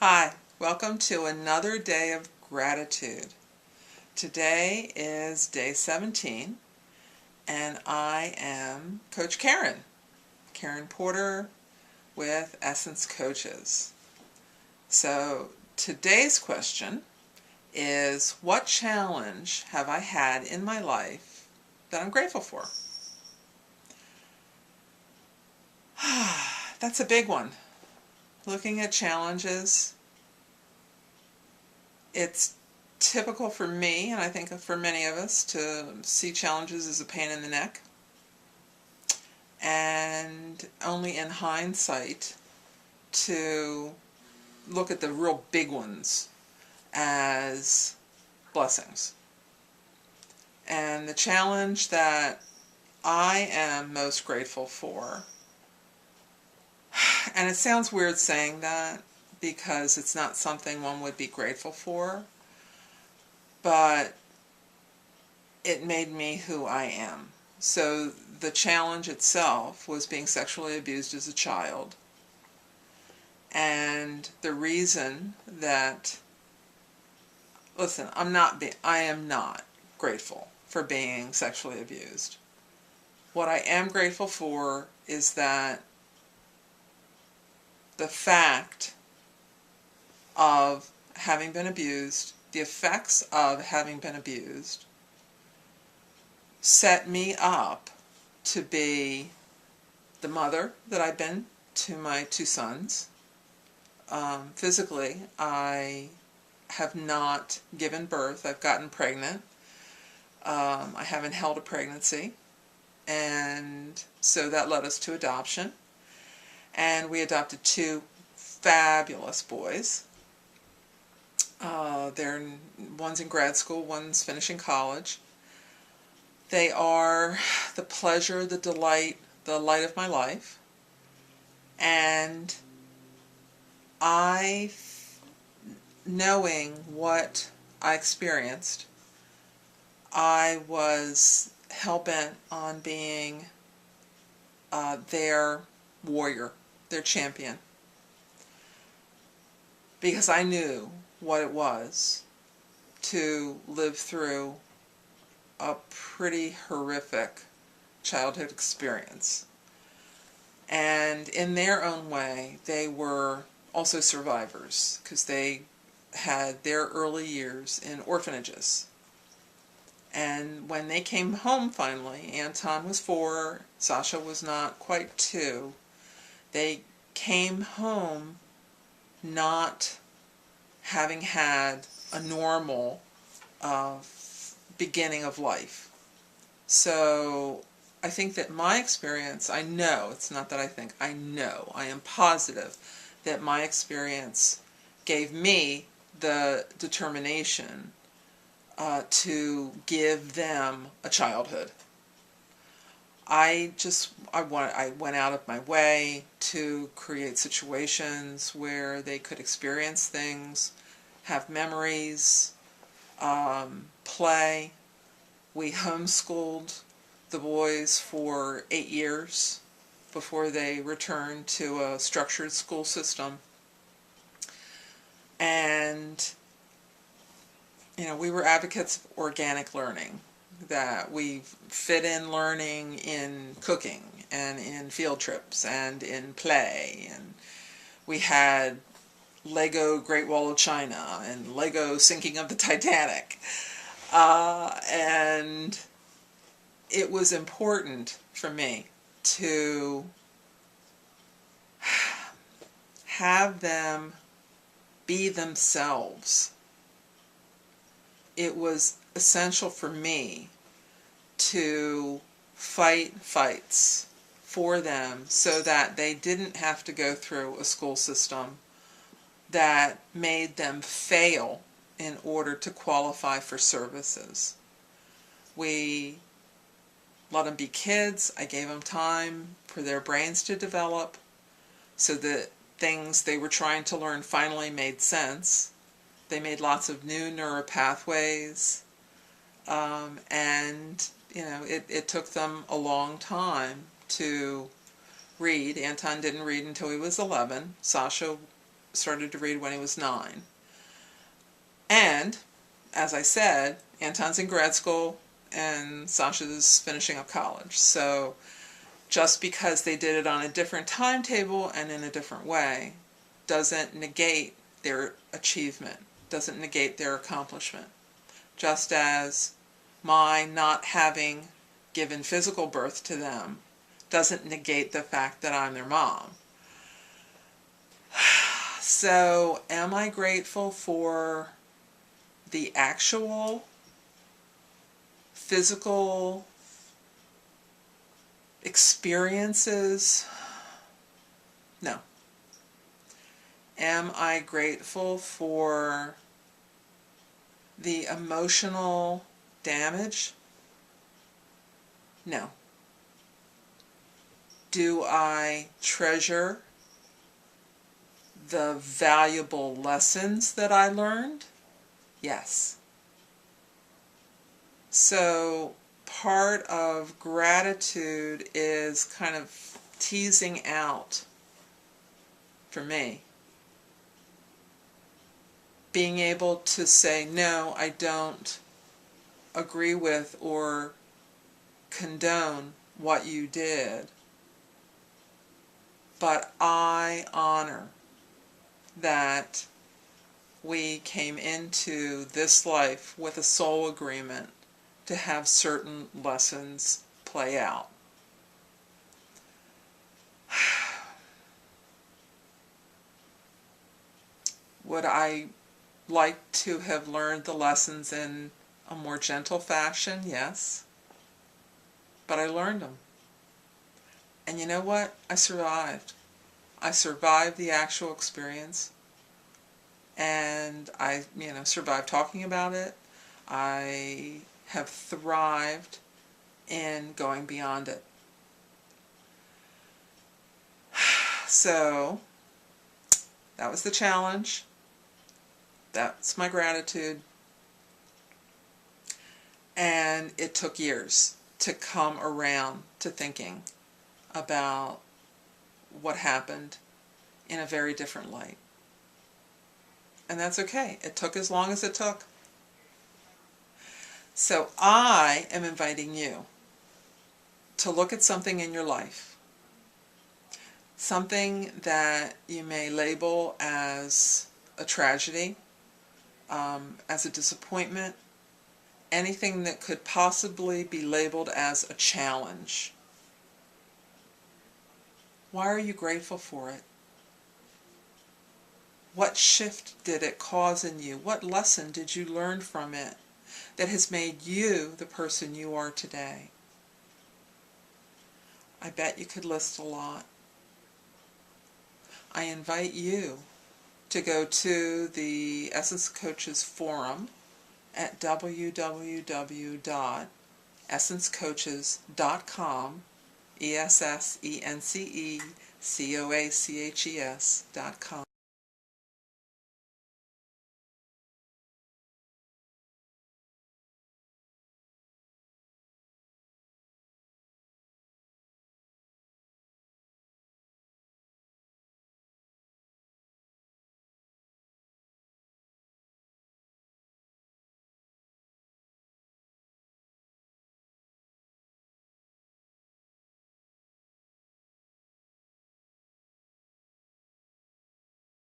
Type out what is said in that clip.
Hi, welcome to another day of gratitude. Today is day 17 and I am Coach Karen Porter with Essence Coaches. So today's question is, what challenge have I had in my life that I'm grateful for? That's a big one. Looking at challenges, it's typical for me, and I think for many of us, to see challenges as a pain in the neck, and only in hindsight to look at the real big ones as blessings. And the challenge that I am most grateful for, and it sounds weird saying that because it's not something one would be grateful for, but it made me who I am. So the challenge itself was being sexually abused as a child. And the reason that, listen, I am not grateful for being sexually abused. What I am grateful for is that the fact of having been abused, the effects of having been abused, set me up to be the mother that I've been to my two sons. Physically, I have not given birth. I've gotten pregnant. I haven't held a pregnancy. And so that led us to adoption. And we adopted two fabulous boys. One's in grad school, one's finishing college. They are the pleasure, the delight, the light of my life. And knowing what I experienced, I was hell-bent on being their warrior, their champion, because I knew what it was to live through a pretty horrific childhood experience. And in their own way, they were also survivors, because they had their early years in orphanages. And when they came home finally, Anton was 4, Sasha was not quite 2, they came home not having had a normal beginning of life. So I think that my experience, I know, it's not that I think, I know, I am positive that my experience gave me the determination to give them a childhood. I went out of my way to create situations where they could experience things, have memories, play. We homeschooled the boys for 8 years before they returned to a structured school system. And we were advocates of organic learning, that we fit in learning in cooking and in field trips and in play. And we had Lego Great Wall of China and Lego Sinking of the Titanic. And it was important for me to have them be themselves. It was essential for me to fight fights for them so that they didn't have to go through a school system that made them fail in order to qualify for services. We let them be kids. I gave them time for their brains to develop so that things they were trying to learn finally made sense. They made lots of new neural pathways, and it took them a long time to read. Anton didn't read until he was 11. Sasha started to read when he was 9. And, as I said, Anton's in grad school and Sasha's finishing up college. So just because they did it on a different timetable and in a different way doesn't negate their achievement, doesn't negate their accomplishment. Just as my not having given physical birth to them doesn't negate the fact that I'm their mom. So, am I grateful for the actual physical experiences? No. Am I grateful for the emotional damage? No. Do I treasure the valuable lessons that I learned? Yes. So part of gratitude is kind of teasing out, for me, being able to say, no, I don't agree with or condone what you did, but I honor that we came into this life with a soul agreement to have certain lessons play out. Would I like to have learned the lessons in a more gentle fashion? Yes. But I learned them. And you know what? I survived. I survived the actual experience. And I, survived talking about it. I have thrived in going beyond it. So, that was the challenge. That's my gratitude. And it took years to come around to thinking about what happened in a very different light. And that's okay. It took as long as it took. So I am inviting you to look at something in your life, something that you may label as a tragedy, as a disappointment, anything that could possibly be labeled as a challenge. Why are you grateful for it? What shift did it cause in you? What lesson did you learn from it that has made you the person you are today? I bet you could list a lot. I invite you to go to the Essence Coaches Forum at www.essencecoaches.com, ESSENCECOACHES.com.